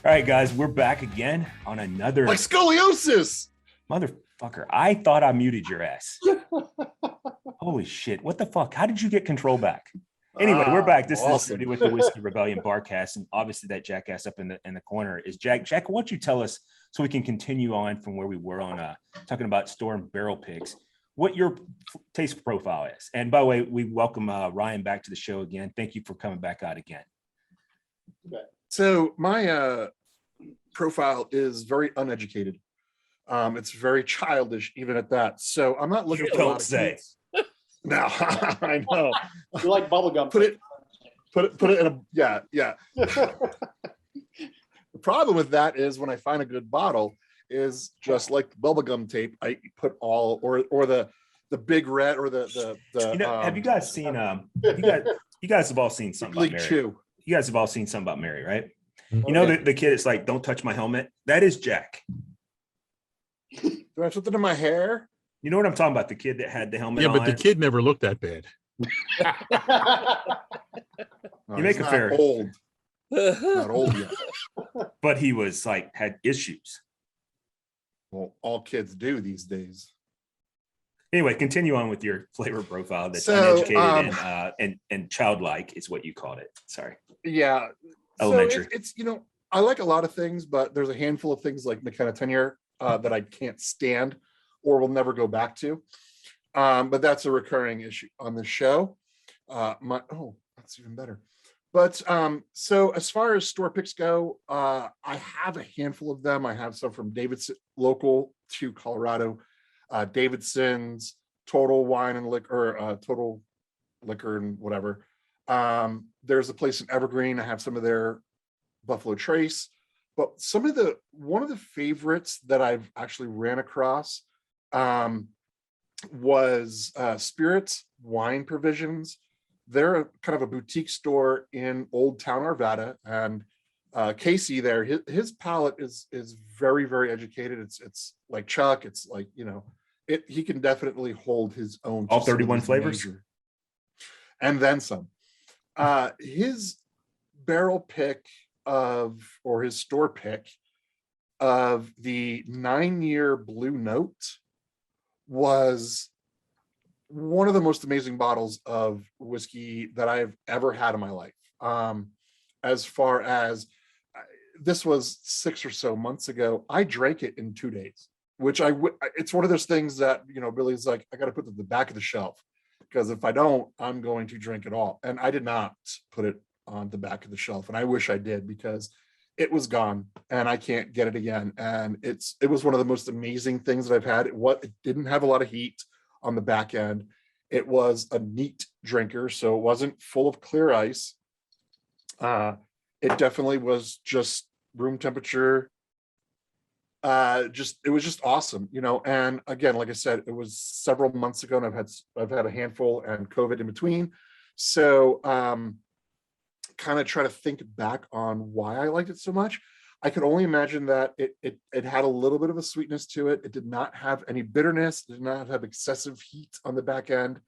All right, guys, we're back again on another Like scoliosis. motherfucker. I thought I muted your ass. Holy shit. What the fuck? How did you get control back? Anyway, we're back. This is Rudy with the Whiskey Rebellion Barcast. And obviously that jackass up in the corner is Jack. Jack, why don't you tell us so we can continue on from where we were on talking about store and barrel picks, what your taste profile is. And by the way, we welcome Ryan back to the show again. Thank you for coming back out again. So my profile is very uneducated. It's very childish, even at that. So I'm not looking for a lot of kids. No, I know. You like bubblegum. Put it in a yeah. The problem with that is when I find a good bottle is just like the bubblegum tape, I put all or the big red or the have you guys seen you guys have all seen something about Mary. Chew. You guys have all seen something about Mary, right? You know, the kid is like, don't touch my helmet. That is Jack. Do I have something in my hair? You know what I'm talking about? The kid that had the helmet on. Yeah, but the kid never looked that bad. No, You make a fair old. Not old yet. But he was like had issues. Well, all kids do these days. Anyway, continue on with your flavor profile that's So, uneducated and childlike is what you called it. Sorry. Yeah. Elementary. So it's I like a lot of things, but there's a handful of things like McKenna Tenure that I can't stand or will never go back to. But that's a recurring issue on the show. That's even better. But so as far as store picks go, I have a handful of them. I have some from Davidson, local to Colorado, Davidson's, Total Wine and Liquor, Total Liquor and whatever. There's a place in Evergreen. I have some of their Buffalo Trace, but one of the favorites that I've actually ran across was Spirits Wine Provisions. They're kind of a boutique store in Old Town Arvada, and Casey there, his palate is very, very educated. It's like Chuck. It's like, he can definitely hold his own. All 31 flavors, and then some. His barrel pick or his store pick of the 9-year Blue Note was one of the most amazing bottles of whiskey that I've ever had in my life. As far as this was 6 or so months ago, I drank it in 2 days, which it's one of those things that, Billy's like, I got to put it at the back of the shelf because if I don't, I'm going to drink it all. And I did not put it on the back of the shelf. And I wish I did because it was gone and I can't get it again. And it was one of the most amazing things that I've had. It didn't have a lot of heat on the back end. It was a neat drinker, so it wasn't full of clear ice. It definitely was just room temperature. It was just awesome, and again, like I said, it was several months ago and I've had a handful and COVID in between. So kind of try to think back on why I liked it so much. I could only imagine that it had a little bit of a sweetness to it. It did not have any bitterness. It did not have excessive heat on the back end,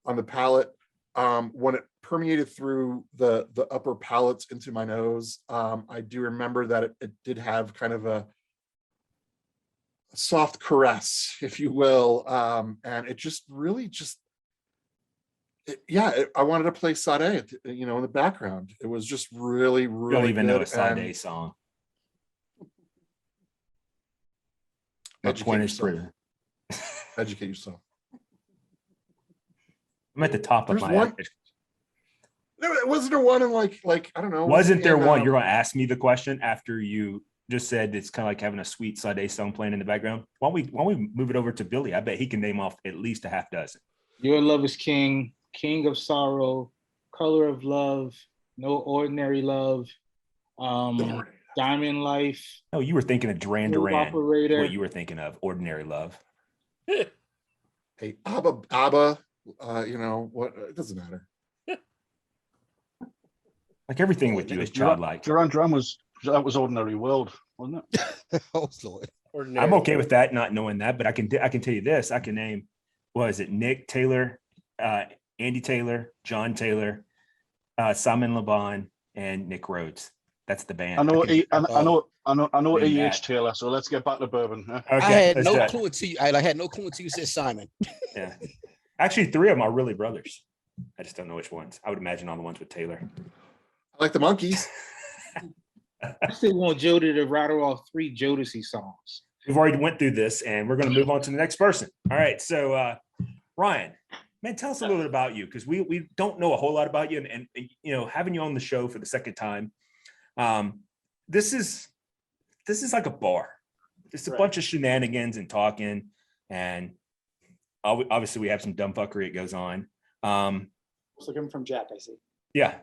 on the palate. When it permeated through the upper palates into my nose, I do remember that it did have kind of a soft caress, if you will. And it just really I wanted to play Sade, in the background. It was just really, really don't even good. know a Sade song. Educate yourself. I'm at the top of my head. Wasn't there one in like I don't know? Wasn't there one? You're going to ask me the question after you just said it's kind of like having a sweet Sade song playing in the background. Why don't we move it over to Billy? I bet he can name off at least a half dozen. Your Love is King, King of Sorrow, Color of Love, No Ordinary Love, Diamond Life. No, you were thinking of Duran Duran. What you were thinking of, Ordinary Love. Hey, ABBA, what? It doesn't matter. Like everything with you is childlike. Duran Duran was Ordinary World, wasn't it? I'm okay with that, not knowing that, but I can tell you this. I can name, Nick Taylor, Andy Taylor, John Taylor, Simon LeBon, and Nick Rhodes. That's the band. I know what Maybe what he that. is, Taylor. So let's get back to bourbon. Huh? Okay, I had let's no do it. clue until you. I had no clue until you said Simon. Yeah. Actually, 3 of them are really brothers. I just don't know which ones. I would imagine all the ones with Taylor. I like the monkeys. I still want Jody to rattle off 3 Jodeci songs. We've already went through this, and we're going to move on to the next person. All right. So, Ryan, man, tell us a little bit about you, because we don't know a whole lot about you, and you know, having you on the show for the second time, this is like a bar. Just a bunch of shenanigans and talking, and obviously we have some dumb fuckery that goes on. So coming from Jack, I see. Yeah.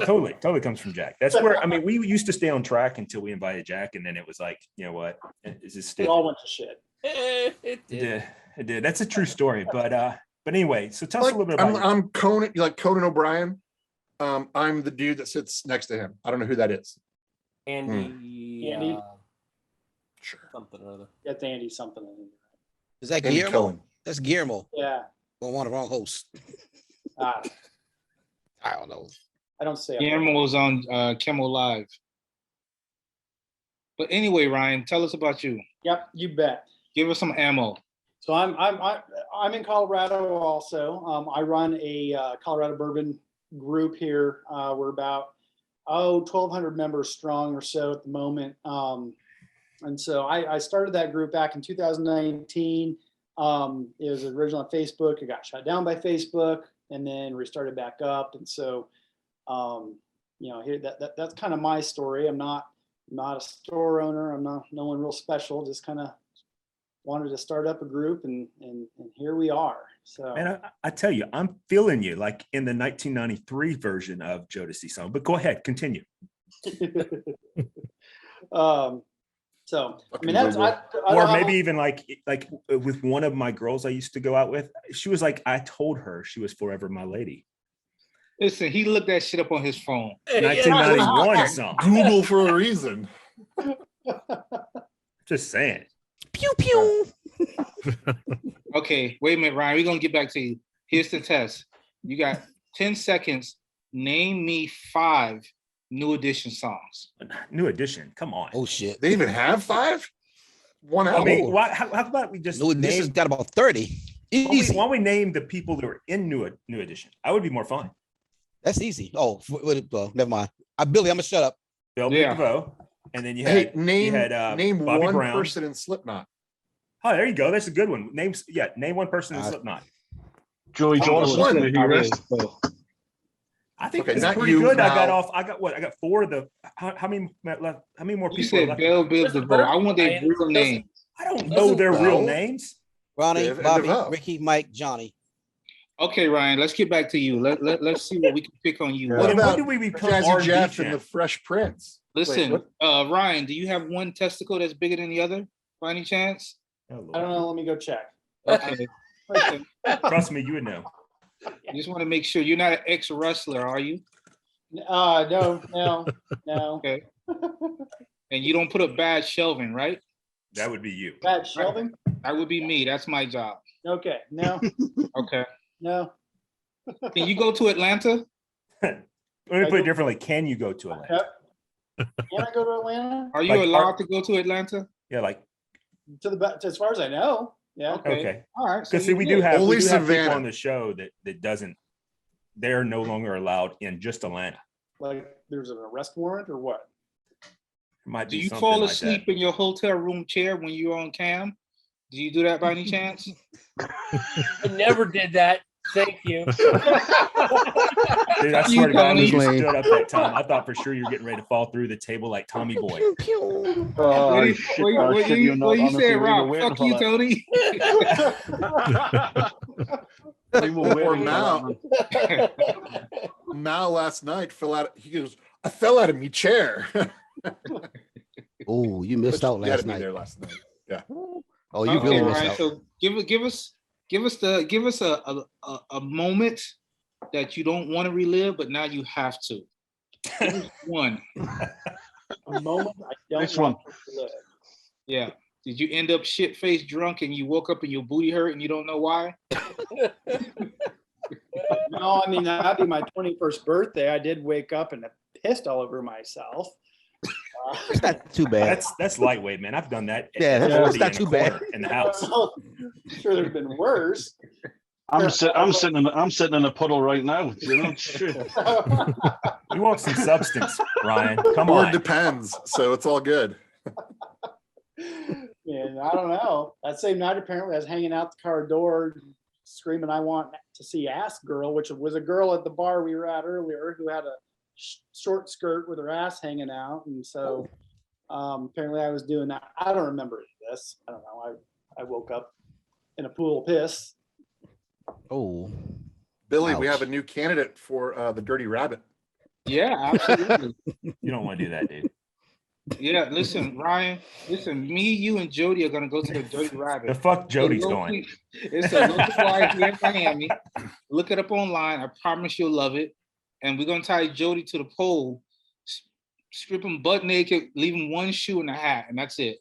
Totally comes from Jack. That's where, I mean, we used to stay on track until we invited Jack, and then it was like, you know what, is this It still? all went to shit. It did. It did. That's a true story. But anyway, so tell us a little bit about you. I'm Conan, like Conan O'Brien. I'm the dude that sits next to him. I don't know who that is. Andy. Andy? Sure. Something or other. That's Andy something. I think. Is that Andy Guillermo? Cohen. That's Guillermo. Yeah. Well, one of the wrong hosts. Ah, I don't know. I don't say. Guillermo was on Kimmel Live. But anyway, Ryan, tell us about you. Yep, you bet. Give us some ammo. So I'm in Colorado also. I run a Colorado bourbon group here. We're about 1,200 members strong or so at the moment. And so I started that group back in 2019. It was originally on Facebook. It got shut down by Facebook, and then restarted back up. And so, you know, here that's kind of my story. I'm not a store owner. I'm not no one real special. Just kind of wanted to start up a group, and here we are. So, Man, I tell you, I'm feeling you like in the 1993 version of Jodeci song. But go ahead, continue. So I mean that's I Or don't maybe have- even like with one of my girls I used to go out with, she was like, I told her she was forever my lady. Listen, he looked that shit up on his phone. 1991 song. Google for a reason. Just saying. Pew pew. Okay, wait a minute, Ryan. We're gonna get back to you. Here's the test. You got 10 seconds. Name me 5 New Edition songs. New Edition. Come on. Oh shit. They even have 5? One I album. mean, how about we just No, this has name, got about 30. why Easy. don't we name the people that were in New Edition? I would be more fun. That's easy. Oh, well, never mind. Billy, I'm gonna shut up. Bill Yeah. DeVoe, and then you Hey, had name Bobby one Brown. person in Slipknot. Oh, there you go. That's a good one. Name one person in Slipknot. Joey Jordison, one. may he rest. I think Okay, that's not pretty you, good. I got Mal. I got 4 of the. How many left? How many more You people? are said left? Bill DeVoe. I want their real name. I don't know their real Well, names. Ronnie, Viv and Bobby, DeVoe. Ricky, Mike, Johnny. Okay, Ryan, let's get back to you. Let's see what we can pick on you. What When about did we become Jazzy R&B Jeff and the champ? Fresh Prince? Listen, Wait, Ryan, do you have one testicle that's bigger than the other by any chance? Oh, I don't Lord. know. Let me go check. Okay. Okay. Trust me, you would know. I just want to make sure you're not an ex-wrestler, are you? No. Okay. And you don't put up bad shelving, right? That would be you. Bad shelving. That would be me. That's my job. Okay. No. Okay. No. Can you go to Atlanta? Let me put it differently. Can you go to Atlanta? Yep. Can I go to Atlanta? Are you Like, allowed to go to Atlanta? Yeah, like As far as I know. Yeah. okay. All right. So Because see, you we good. do have Only people Savannah. on the show that doesn't. They're no longer allowed in just Atlanta. Like there's an arrest warrant or what? It might Do be you something fall like asleep in your hotel room chair when you're on cam? Do you do that by any chance? I never did that. Thank you. that. Dude, I You swear to God, when Tony. you stood up that time, I thought for sure you were getting ready to fall through the table like Tommy Boy. Pew pew. Oh, What you- shit, what you- oh, what shit, you you're not what you honestly, said, we were Rob? waiting Fuck for you, that. Tony. We were waiting Or for Mal. that, man. Mal last night fell out. He goes, I fell out of me chair. Oh, you missed out You had last to be night. there last night. Yeah. Oh, you Okay, really missed Ryan. out. So give us a moment that you don't want to relive, but now you have to. Give us one. A moment I don't This want one. to live. Yeah. Did you end up shit faced drunk and you woke up and your booty hurt and you don't know why? No, I mean that'd be my 21st birthday. I did wake up and pissed all over myself. It's not too bad. That's lightweight, man. I've done that. Yeah, at that's 40 not in a too bad. corner in the house. I'm sure there's been worse. I'm sitting in a puddle right now. You know, shit. We want some substance, Ryan. Come Or on. depends. So it's all good. And I don't know. That same night, apparently, I was hanging out the car door, screaming, "I want to see Ass Girl," which was a girl at the bar we were at earlier who had a short skirt with her ass hanging out. And so apparently I was doing that. I don't remember any of this. I don't know. I woke up in a pool of piss. Oh, Billy, we Ouch. have a new candidate for the Dirty Rabbit. Yeah, absolutely. You don't want to do that, dude. Yeah, listen, Ryan. Listen, me, you, and Jody are gonna go to the Dirty The Rabbit. fuck Jody's going. It's a local bar here in Miami. Look it up online. I promise you'll love it. And we're gonna tie Jody to the pole, strip him butt naked, leave him one shoe and a hat, and that's it.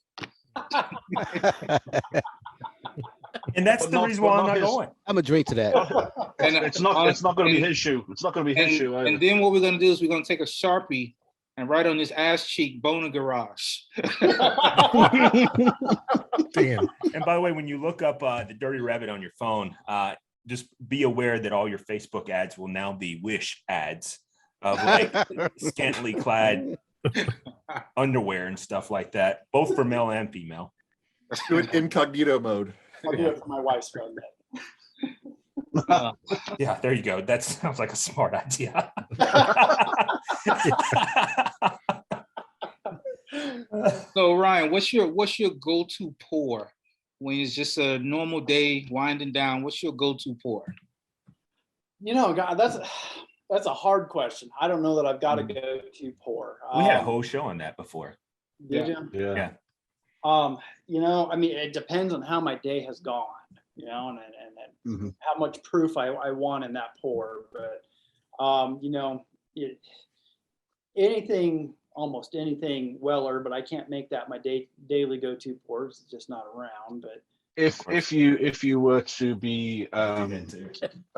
And that's But the not- reason but why I'm not not his. going. I'm a drink to that. And It's not going to be his shoe. It's not going to be his and, shoe either. and then what we're gonna do is we're gonna take a Sharpie and write on his ass cheek, "Bona Garage." Damn. And by the way, when you look up the Dirty Rabbit on your phone, just be aware that all your Facebook ads will now be Wish ads of like scantily clad underwear and stuff like that, both for male and female. Do it incognito mode. I'll do it for my wife's phone. Yeah, there you go. That sounds like a smart idea. So Ryan, what's your go-to pour when it's just a normal day winding down? What's your go-to pour? You know, God, that's a hard question. I don't know that I've got to go to pour. We had a whole show on that before. Did you? Yeah. You know, I mean, it depends on how my day has gone, you know, and Mhm. how much proof I want in that pour. But, you know, almost anything Weller, but I can't make that my daily go-to pour. It's just not around. But If you were to be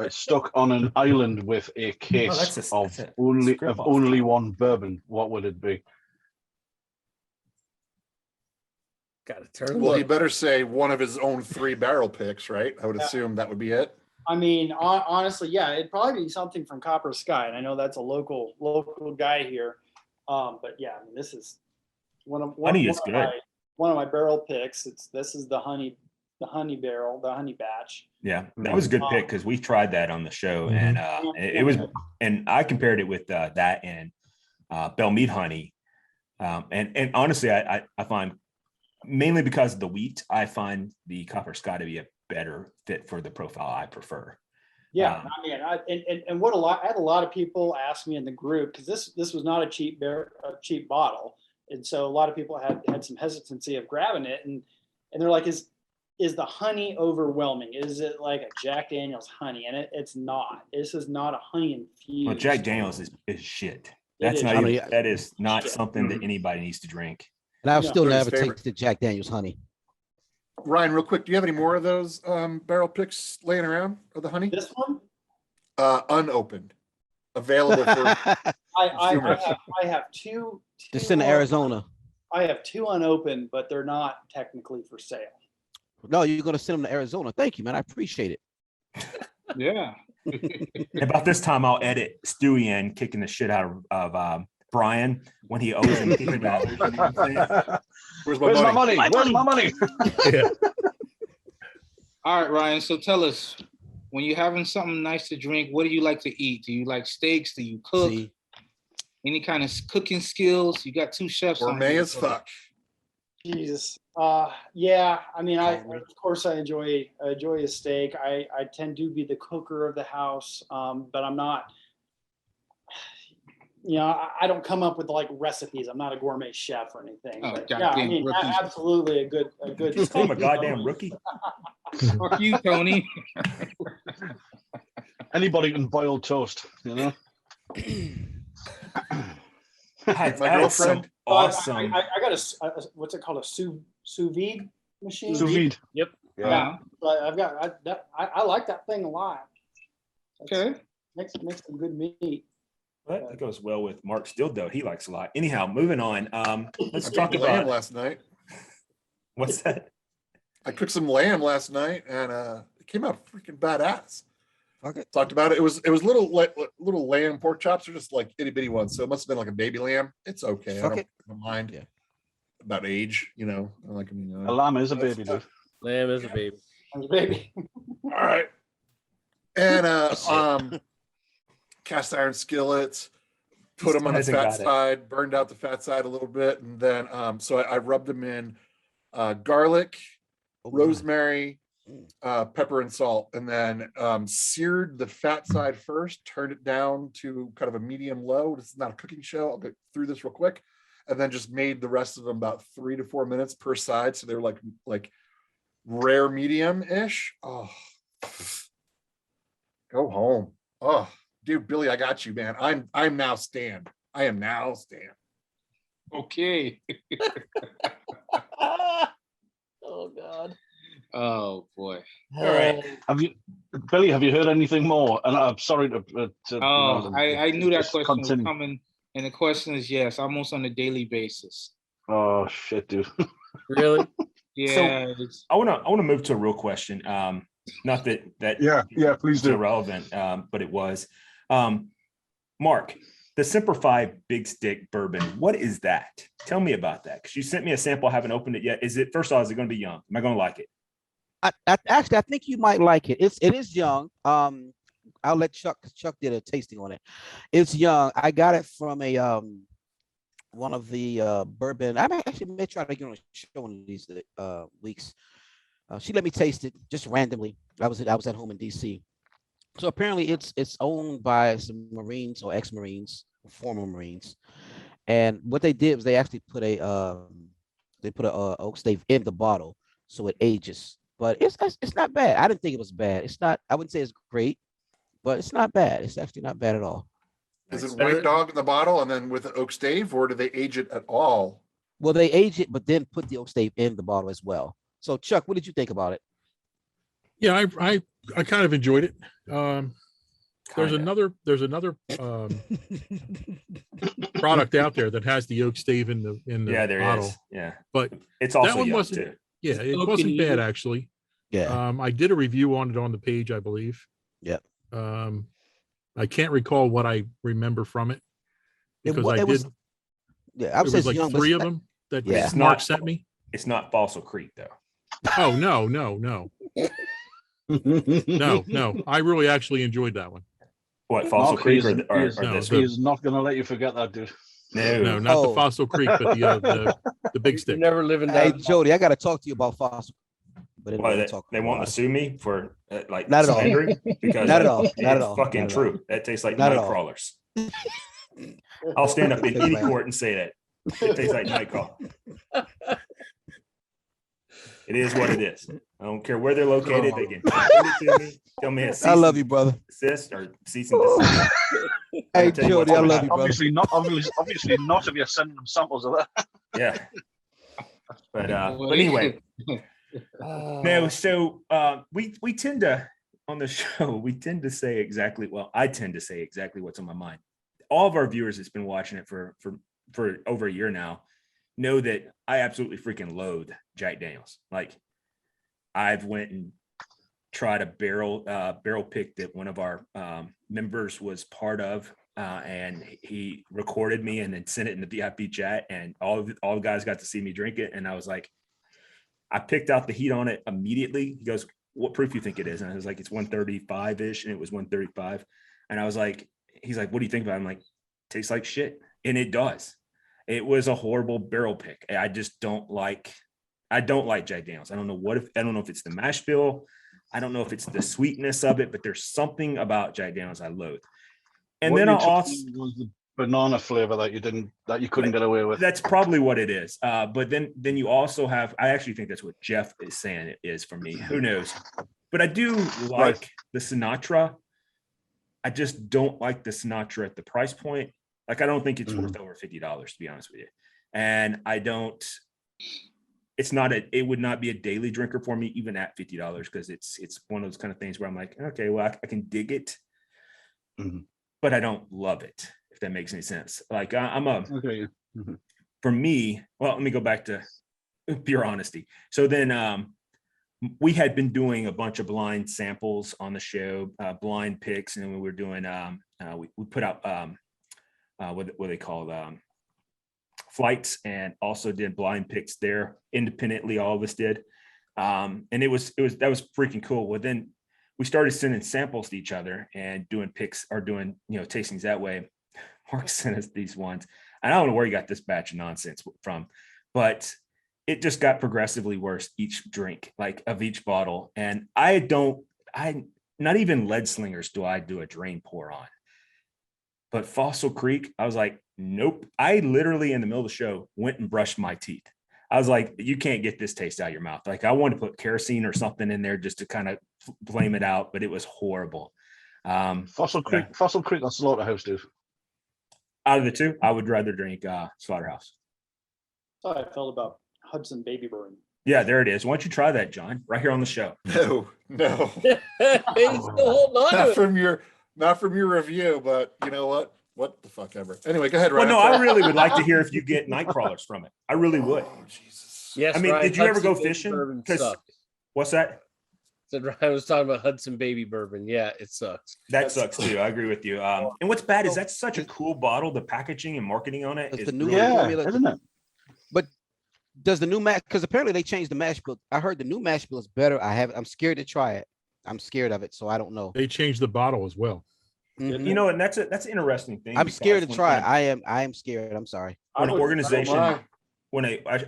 stuck on an island with a case that's of a only script off. one bourbon, what would it be? Got to turn. Well, he better say one of his own 3 barrel picks, right? I would assume that would be it. I mean, honestly, yeah, it'd probably be something from Copper Sky. And I know that's a local guy here. But yeah, I mean, this is Honey is good. One of my barrel picks. This is the honey barrel, the honey batch. Yeah, that was a good pick because we tried that on the show, Mhm. and it was, and I compared it with that and Bell Mead honey, and honestly, I find mainly because of the wheat, I find the Copper Sky to be a better fit for the profile I prefer. Yeah, I mean, I had a lot of people ask me in the group because this was not a cheap bottle, and so a lot of people had some hesitancy of grabbing it, and they're like, is the honey overwhelming? Is it like a Jack Daniel's honey? And it's not. This is not a honey infused. Well, Jack Daniel's is shit. That's is. not I mean, even, that is not Shit. something that anybody needs to drink. And I've No. still Who's never favorite? tasted Jack Daniel's honey. Ryan, real quick, do you have any more of those barrel picks laying around of the honey? This one, Unopened. Available for I have two. Just in Arizona. I have 2 unopened, but they're not technically for sale. No, you're gonna send them to Arizona. Thank you, man. I appreciate it. Yeah. About this time, I'll edit Stewie in kicking the shit out of Brian when he owes him $50. Where's Where's my money? Where's my money? All right, Ryan. So tell us, when you're having something nice to drink, what do you like to eat? Do you like steaks? Do you cook? See, Any kind of cooking skills? You got 2 chefs. on Gourmet here, as so- fuck. Jesus. Yeah. I mean, of course I enjoy a steak. I tend to be the cooker of the house, but I'm not. You know, I don't come up with like recipes. I'm not a gourmet chef or anything. Oh, But yeah, I goddamn mean, rookie. absolutely a good. Just call him a goddamn rookie. Fuck you, Tony. Anybody can boil toast, you know? I had My some girlfriend. awesome. I got a what's it called, a sous vide machine. Sous vide. Yeah. But I've got I like that thing a lot. Okay. Makes some good meat. That goes well with Mark's dildo. He likes a lot. Anyhow, moving on. Let's talk lamb about last night. what's that? I cooked some lamb last night, and it came out freaking badass. Okay. Talked about it. It was little lamb pork chops, are just like itty bitty ones. So it must have been like a baby lamb. It's okay. I don't mind about age. Like A lamb is a baby, dude. Lamb is a baby. Baby. All right. And cast iron skillets, put them on the Hasn't fat got it. side, burned out the fat side a little bit, and then so I rubbed them in garlic, rosemary, pepper, and salt, and then seared the fat side first, turned it down to kind of a medium low. This is not a cooking show. I'll get through this real quick, and then just made the rest of them about 3 to 4 minutes per side, so they were like rare medium ish. Oh, go home. Oh, dude, Billy, I got you, man. I'm now Stan. I am now Stan. Okay. Oh God. Oh boy. All right. Billy, have you heard anything more? And I'm sorry to I knew that just question was continue. coming, and the question is yes, almost on a daily basis. Oh shit, dude. Really? Yeah. I want to move to a real question. Not that Yeah, please is do. irrelevant, but it was. Mark, the Semper Fi Big Stick Bourbon. What is that? Tell me about that, because you sent me a sample. I haven't opened it yet. First of all, is it going to be young? Am I going to like it? Actually, I think you might like it. It is young. I'll let Chuck, because Chuck did a tasting on it. It's young. I got it from a one of the bourbon. I may try to get on a show one of these weeks. She let me taste it just randomly. I was at home in DC. So apparently it's owned by some Marines or ex-Marines, former Marines. And what they did was they actually put a oak stave in the bottle so it ages. But it's not bad. I didn't think it was bad. It's not. I wouldn't say it's great, but it's not bad. It's actually not bad at all. Is it White Dog in the bottle and then with the oak stave, or do they age it at all? Well, they age it, but then put the oak stave in the bottle as well. So, Chuck, what did you think about it? Yeah, I kind of enjoyed it. There's another product out there that has the oak stave in the there bottle. is. Yeah, But it's also that one young wasn't. too. Yeah, it wasn't bad actually. Yeah. I did a review on it on the page, I believe. Yeah. I can't recall what I remember from it because I was like young, three of them that Yeah. Mark sent me. It's not Fossil Creek though. Oh no. No. I really actually enjoyed that one. What, Fossil Creek or this? He's not going to let you forget that, dude. No, not the Fossil Creek, but the big stick. You're never living Hey, down. Jody, I got to talk to you about fossil. But they want to sue me for like Not at all. slandering? Because Not at all. It's Not at all. fucking Not at true. That tastes like Not at night all. crawlers. I'll stand up in any court and say that. It tastes like night crawler. It is what it is. I don't care where they're located. They can send it to me. Tell me I love you, brother. Desist or cease and desist. Hey, tell you Jody, what's I love gonna you, brother. Obviously not if you're sending them samples of that. Yeah. But anyway. No, so we tend to on the show, we tend to say exactly, well, I tend to say exactly what's on my mind. All of our viewers that's been watching it for over a year now know that I absolutely freaking loathe Jack Daniels. Like, I've went and tried a barrel pick that one of our members was part of, and he recorded me and then sent it in the VIP chat, and all the guys got to see me drink it. And I was like, I picked out the heat on it immediately. He goes, "What proof you think it is?" And I was like, "It's 135-ish," and it was 135. And I was like, he's like, "What do you think about it?" I'm like, "Tastes like shit." And it does. It was a horrible barrel pick. I don't like Jack Daniels. I don't know if it's the mash bill. I don't know if it's the sweetness of it, but there's something about Jack Daniels I loathe. And what then you I also was the banana flavor that you couldn't get away with. That's probably what it is. But then you also have, I actually think that's what Jeff is saying it is for me. Who knows? But I do like the Sinatra. I just don't like the Sinatra at the price point. Like, I don't think it's worth over $50, to be honest with you. And it would not be a daily drinker for me, even at $50, because it's one of those kind of things where I'm like, okay, well, I can dig it, but I don't love it, if that makes any sense. Like I'm a, Okay. Mhm. for me, well, let me go back to pure honesty. So then we had been doing a bunch of blind samples on the show, blind picks, and then we were doing we put out what they call flights, and also did blind picks there independently. All of us did, and that was freaking cool. Well, then we started sending samples to each other and doing picks or doing tastings that way. Mark sent us these ones, and I don't know where he got this batch of nonsense from, but it just got progressively worse each drink, like of each bottle. And not even lead slingers do I do a drain pour on. But Fossil Creek, I was like, nope. I literally in the middle of the show went and brushed my teeth. I was like, you can't get this taste out of your mouth. Like I wanted to put kerosene or something in there just to kind of blame it out, but it was horrible. Fossil Creek or Slaughterhouse, dude. Out of the two, I would rather drink Slaughterhouse. That's how I felt about Hudson Baby Bourbon. Yeah, there it is. Why don't you try that, John? Right here on the show. No. He's still holding on to Not from your review, but you know what? What the fuck ever. Anyway, go ahead, Well, Ryan. no, I really would like to hear if you get night crawlers from it. I really would. Oh, Jesus. Yes, I mean, Ryan, did you ever Hudson go Baby fishing? Bourbon 'Cause- sucks. What's that? Said Ryan was talking about Hudson Baby Bourbon. Yeah, it sucks. That sucks too. I agree with you. And what's bad is that's such a cool bottle. The packaging and marketing on it It's is the new really Yeah, formula. isn't it? Does the new mash? Because apparently they changed the mash bill. I heard the new mash bill is better. I'm scared to try it. I'm scared of it, so I don't know. They changed the bottle as well. Mhm. You know, and that's an interesting thing. I'm scared to because try. when- it. I am scared. I'm sorry. When an organization, I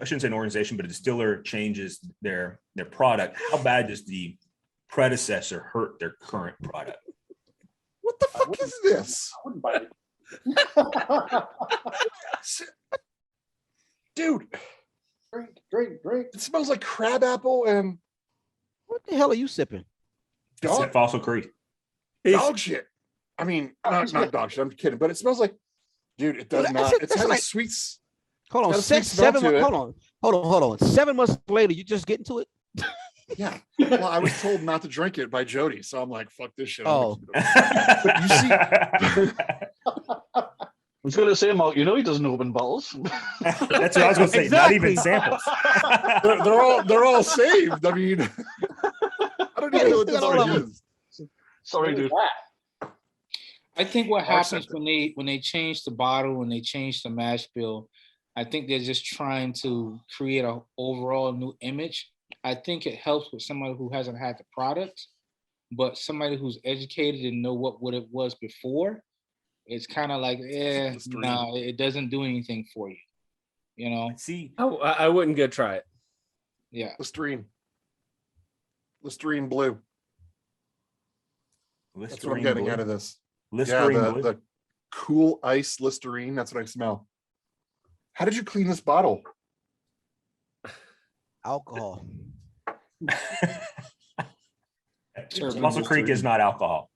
shouldn't say an organization, but a distiller changes their product, how bad does the predecessor hurt their current product? What the fuck is this? I wouldn't buy it. Dude, Drink. it smells like crabapple and What the hell are you sipping? It's dog, at Fossil Creek. dog shit. I mean, not dog shit. I'm kidding, but it smells like, dude, it does Well, not. that's It's got a like- sweet. Hold on, Got a sweet smell seven. to it. Hold on. 7 months later, you just getting to it? Yeah. Well, I was told not to drink it by Jody, so I'm like, fuck this shit. I'm Oh. gonna keep it. I was going to say, Mark, he doesn't open bottles. That's what I was going to say. Not even Exactly. samples. They're all saved. I mean, I don't even know what this Still all one of is. Sorry, dude. I think what Mark happens sent when they change the bottle, when they change the mash bill, I think they're just trying to create a overall new image. I think it helps with somebody who hasn't had the product, but somebody who's educated and know what it was before. It's kind of like, Listerine. no, it doesn't do anything for you. You know? See, Oh, I wouldn't go try it. Yeah. Listerine blue. That's what I'm getting out of this. Listerine Yeah, blue. the cool ice Listerine. That's what I smell. How did you clean this bottle? Alcohol. Fossil Creek is not alcohol.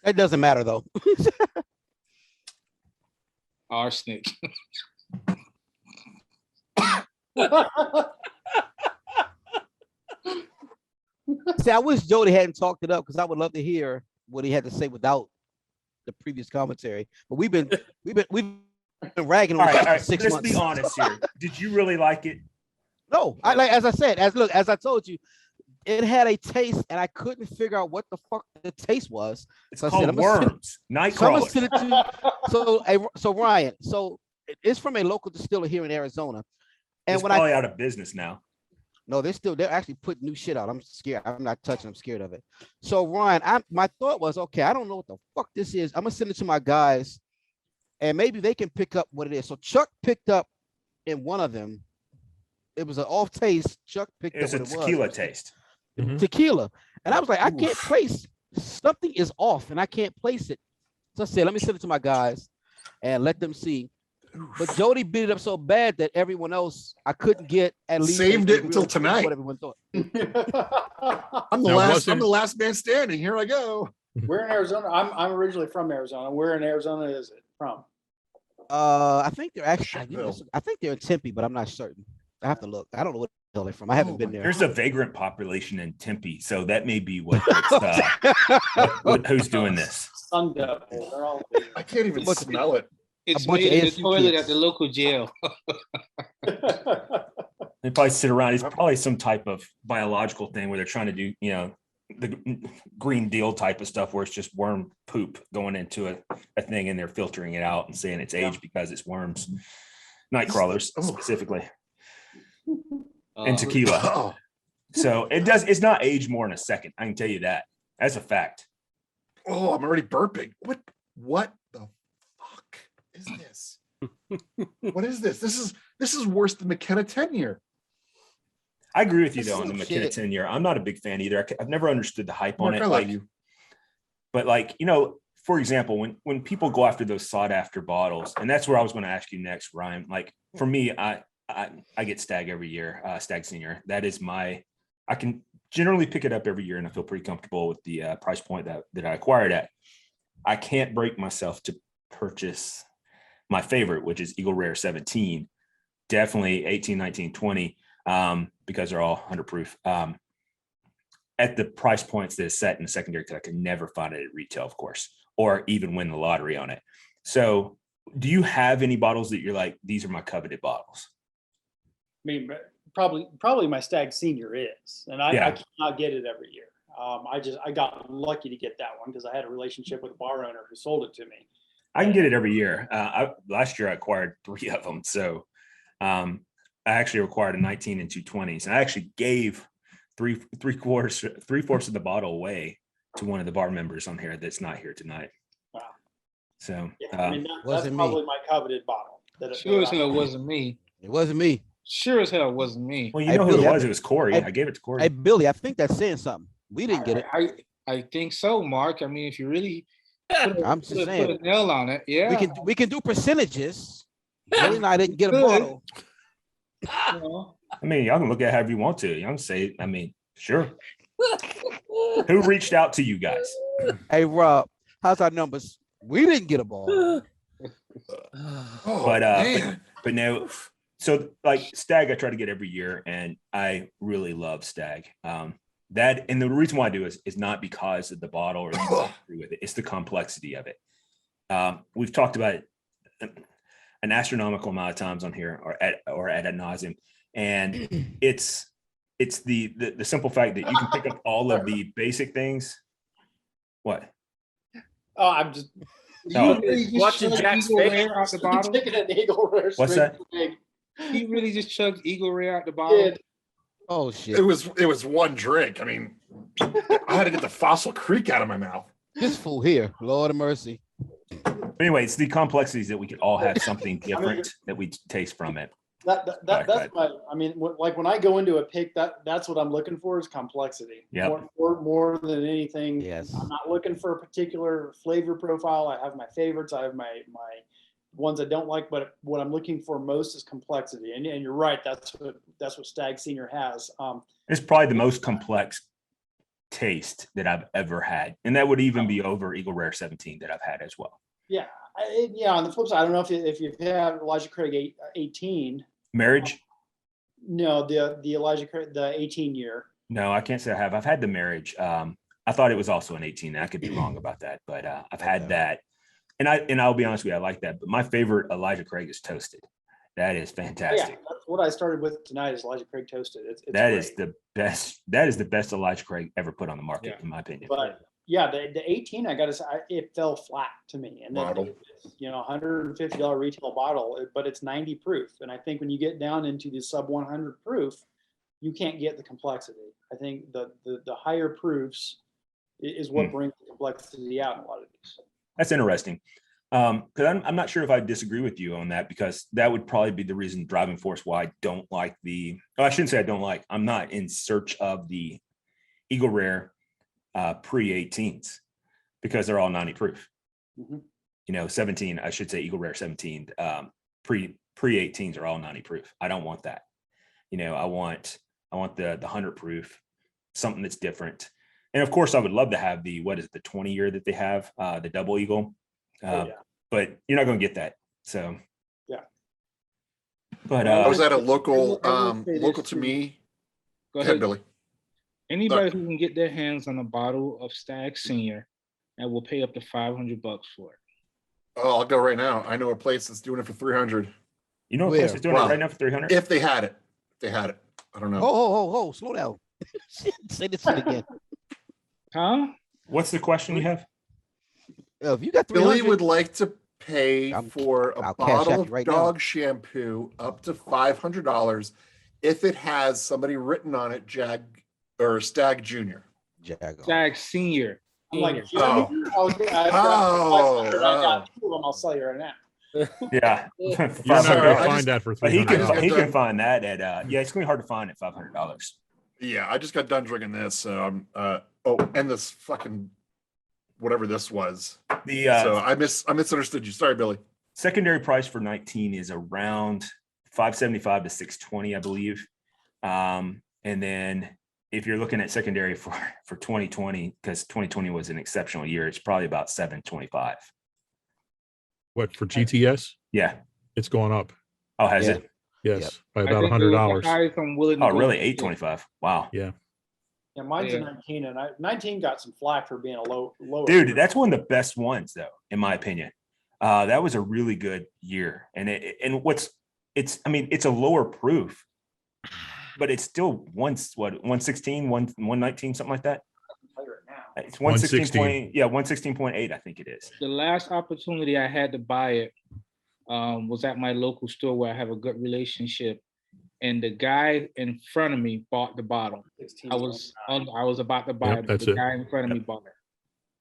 It doesn't matter though. Arsenic. See, I wish Jody hadn't talked it up because I would love to hear what he had to say without the previous commentary. But we've been ragging All on right, it all for right. 6 Let's months. be honest here. Did you really like it? No, as I told you, it had a taste, and I couldn't figure out what the fuck the taste was. It's So I said, called I'm gonna send- worms. Night So I'm gonna crawlers. send it to so Ryan. So it's from a local distiller here in Arizona. And It's when probably out of business now. No, they're actually putting new shit out. I'm scared. I'm not touching. I'm scared of it. So Ryan, my thought was, okay, I don't know what the fuck this is. I'm gonna send it to my guys, and maybe they can pick up what it is. So Chuck picked up in one of them. It was an off taste. Chuck picked It's up a what it was. tequila taste. Mhm. Tequila, and I was like, I can't place something is off, and I can't place it. So I said, let me send it to my guys and let them see. But Jody beat it up so bad that everyone else I couldn't get at least Saved a it until real taste of tonight. What everyone thought. I'm the Now, last. wasn't- I'm the last man standing. Here I go. We're in Arizona. I'm originally from Arizona. Where in Arizona is it from? I think they're actually. Shepville. I think they're in Tempe, but I'm not certain. I have to look. I don't know what the hell they're from. I haven't Oh been my there. There's a vagrant population in Tempe, so that may be who's doing this. Sun Devil. They're all. I can't even What's- smell it. It's bunch of made in the ASU toilet kids. at the local jail. They probably sit around. It's probably some type of biological thing where they're trying to do, the Green Deal type of stuff where it's just worm poop going into a thing and they're filtering it out and saying it's aged because it's worms, night crawlers specifically, and tequila. Oh, So it's not aged more in a second. I can tell you that. That's a fact. oh, I'm already burping. What the fuck is this? What is this? This is worse than McKenna 10-year. I agree with you though on the Oh, McKenna shit. 10-year. I'm not a big fan either. I've never understood the hype on Mark, it. I love you. But for example, when people go after those sought after bottles, and that's where I was going to ask you next, Ryan. Like for me, I get Stag every year, Stag Senior. That is I can generally pick it up every year, and I feel pretty comfortable with the price point that I acquired at. I can't break myself to purchase my favorite, which is Eagle Rare 17, definitely 18, 19, 20, because they're all 100 proof. At the price points that is set in the secondary, because I could never find it at retail, of course, or even win the lottery on it. So do you have any bottles that you're like, these are my coveted bottles? I mean, probably my Stag Senior is, and I cannot get it every year. I got lucky to get that one because I had a relationship with a bar owner who sold it to me. I can get it every year. Last year I acquired 3 of them. So I actually acquired a 19 and 220s. And I actually gave three-fourths of the bottle away to one of the bar members on here that's not here tonight. Wow. So Yeah, I mean, that's Wasn't me. probably my coveted bottle. Sure as hell wasn't me. It wasn't me. Sure as hell wasn't me. well, you Hey, know who Billy, it was. It was Corey. Hey, I gave it to Corey. Hey, Billy, I think that's saying something. We didn't get it. I think so, Mark. I mean, if you really I'm just put saying. a nail on it, yeah. We can do percentages. Billy and I didn't get a Good. bottle. You know? I mean, y'all can look at it however you want to. Y'all can say, I mean, sure. Who reached out to you guys? Hey, Rob, how's our numbers? We didn't get a ball. Oh, But but no, so like Stag, I try to get every year, and I really love Stag. That, and the reason why I do is not because of the bottle or with it. It's the complexity of it. We've talked about it an astronomical amount of times on here, or ad nauseum, and it's the simple fact that you can pick up all of the basic things. What? Oh, I'm just Watching Jack's face. Out the bottle. taking an Eagle Rare. What's straight that? to the big. He really just chugged Eagle Rare out the bottle. Did. Oh it shit! was one drink. I mean, I had to get the Fossil Creek out of my mouth. This fool here, Lord of mercy. But anyway, it's the complexities that we could all have something different that we taste from it. That's my. I mean, like when I go into a pick, that's what I'm looking for is complexity. Yep. More than anything. Yes. I'm not looking for a particular flavor profile. I have my favorites. I have my ones I don't like, but what I'm looking for most is complexity. And you're right. That's what Stag Senior has. It's probably the most complex taste that I've ever had, and that would even be over Eagle Rare 17 that I've had as well. Yeah. On the flip side, I don't know if you've had Elijah Craig 18. Marriage? No, the Elijah Craig, the 18 year. No, I can't say I have. I've had the marriage. I thought it was also an 18. I could be wrong about that, but I've had that. And I'll be honest with you, I like that. But my favorite Elijah Craig is toasted. That is fantastic. Yeah, that's what I started with tonight is Elijah Craig toasted. It's That great. is the best. That is the best Elijah Craig ever put on the market, in my opinion. But yeah, the 18, I got to say, it fell flat to me. And then, Bottle. $150 retail bottle, but it's 90 proof. And I think when you get down into the sub 100 proof, you can't get the complexity. I think the higher proofs is what brings the complexity out in a lot of these. That's interesting. Because I'm not sure if I disagree with you on that, because that would probably be the reason, driving force, why I don't like I shouldn't say I don't like. I'm not in search of the Eagle Rare pre-18s, because they're all 90 proof. Mm-hmm. 17, I should say Eagle Rare 17 pre-18s are all 90 proof. I don't want that. I want the 100 proof, something that's different. And of course I would love to have the 20 year that they have, the double Eagle. But you're not going to get that. So yeah. But I was at a I local will say local this to too. me. Go Go ahead, Billy. Anybody who can get their hands on a bottle of Stag Senior and will pay up to $500 for it. Oh, I'll go right now. I know a place that's doing it for 300. You know, a Where? place is doing Wow. it right now for 300. If they had it. I don't know. Oh, slow down. Say this shit again. Huh? What's the question you have? If you got Billy 300, would like to pay I'm- for a I'll cash out bottle of right now. dog shampoo up to $500 if it has somebody written on it, Jag or Stag Jr. Jago. Jack Senior. I'm like, Oh. I'll sell you right now. Yeah. You're not Sorry, going I to find just- that for But he $300. can $300. find that at it's gonna be hard to find at $500. Yeah, I just got done drinking this, so I'm and this fucking whatever this was. The So I misunderstood you. Sorry, Billy. secondary price for 19 is around 575 to 620, I believe. And then if you're looking at secondary for 2020, because 2020 was an exceptional year, it's probably about 725. What, for GTS? Yeah. It's going up. Oh, has Yeah. it? Yes, by I about think it was the $100. highest I'm willing to Oh, go really? to. 825. Wow. Yeah, mine's a Yeah. 19, and 19 got some flack for being a lower. Dude, that's one of the best ones, though, in my opinion. That was a really good year, and it's a lower proof, but it's still 116, 119, something like that. It's 116. 116.8, I think it is. The last opportunity I had to buy it was at my local store where I have a good relationship, and the guy in front of me bought the bottle. I was about to buy Yep, it, but that's the it. guy in front of me bought it.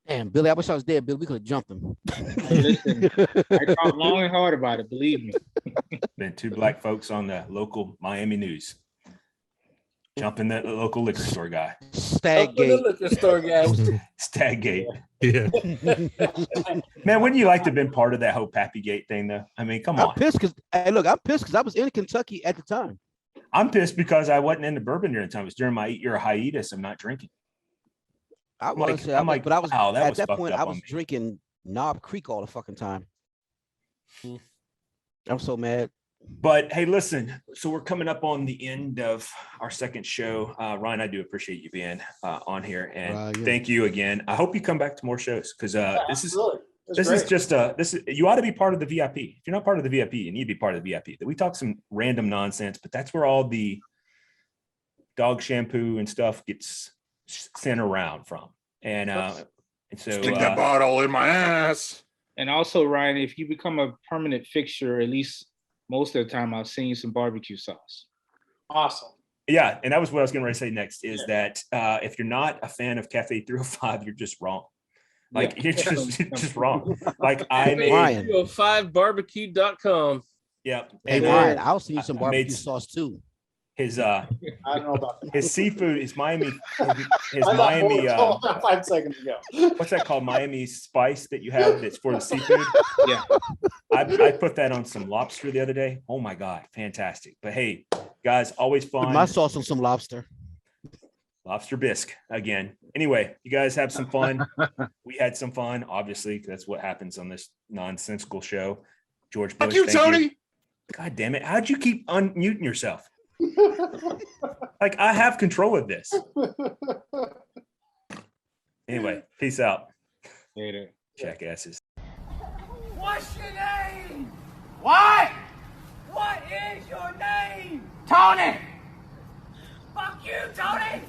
Damn, Billy, I wish I was dead, Billy. We could have jumped him. Listen, I talked long and hard about it. Believe me. Been two black folks on the local Miami news. Jumping the local liquor store guy. Stag Up in the gate. liquor store, guys. Staggate. Yeah. Man, wouldn't you like to have been part of that whole Pappy Gate thing, though? I mean, come I'm on. pissed because I was in Kentucky at the time. I'm pissed because I wasn't into bourbon during the time. It was during my 8-year hiatus of not drinking. I was, I'm like, but I was wow, that at was that fucked point. up I on was me. drinking Knob Creek all the fucking time. Hmm. I'm so mad. But hey, listen, so we're coming up on the end of our second show. Ryan, I do appreciate you being on here, and Ryan. thank you again. I hope you come back to more shows because this is Absolutely. this is you ought to be part of the VIP. If you're not part of the VIP, you need to be part of the VIP. We talk some random nonsense, but that's where all the dog shampoo and stuff gets sent around from. And so Stick that bottle in my ass. And also, Ryan, if you become a permanent fixture, at least most of the time, I'll send you some barbecue sauce. Awesome. yeah, and that was what I was getting ready to say next is that if you're not a fan of Cafe 305, you're just wrong. Like Yeah. you're just wrong. Like I made Ryan. 5barbecue.com. yeah. Hey, And Ryan, I'll send you some I barbecue made- sauce too. his I don't know about that. his seafood is Miami his I thought Miami more about 5 seconds ago. what's that called? Miami spice that you have that's for the seafood. Yeah. I put that on some lobster the other day. Oh my God, fantastic. But hey, guys, always Put fun. my sauce on some lobster. Lobster bisque again. Anyway, you guys have some fun. We had some fun, obviously. That's what happens on this nonsensical show. George Bush, Fuck you, Tony. God damn it. How'd you keep unmuting yourself? Like I have control of this. Anyway, peace out. Later. Jackasses. What's your name? What? What is your name? Tony! Fuck you, Tony!